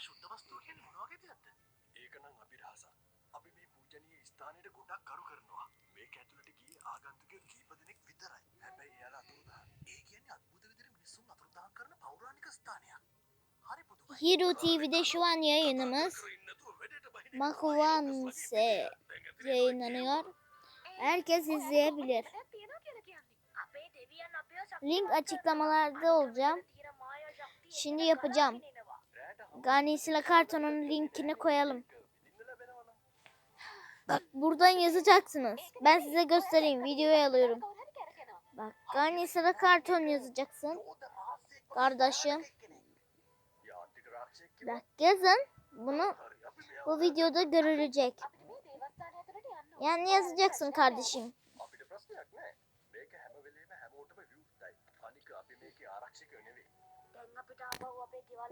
ශුද්ධ වස්තුව කියන්නේ මොන වගේ දෙයක්ද? ඒක නම් අභිරහස. අපි මේ පූජනීය ස්ථානයට ගොඩක් කරු කරනවා. මේක ඇතුළට ගියේ ආගන්තුකයෝ කීප දෙනෙක් විතරයි. හැබැයි එයාලා අතුරුදහන්. ඒ කියන්නේ අద్భుත විදිහට මිනිස්සුන් අතුරුදහන් කරන පෞරාණික ස්ථානයක්. හරි පුදුමයි. Hiru TV'de şu an yayınımız Mahuvanse yayınlanıyor. Herkes izleyebilir. Link açıklamalarda olacağım. Şimdi yapacağım. Ganisila Karton'un linkini koyalım. Bak buradan yazacaksınız. Ben size göstereyim. Videoyu alıyorum. Bak Ganisila Karton yazacaksın. Kardeşim. Bak yazın. Bunu bu videoda görülecek. Yani yazacaksın kardeşim.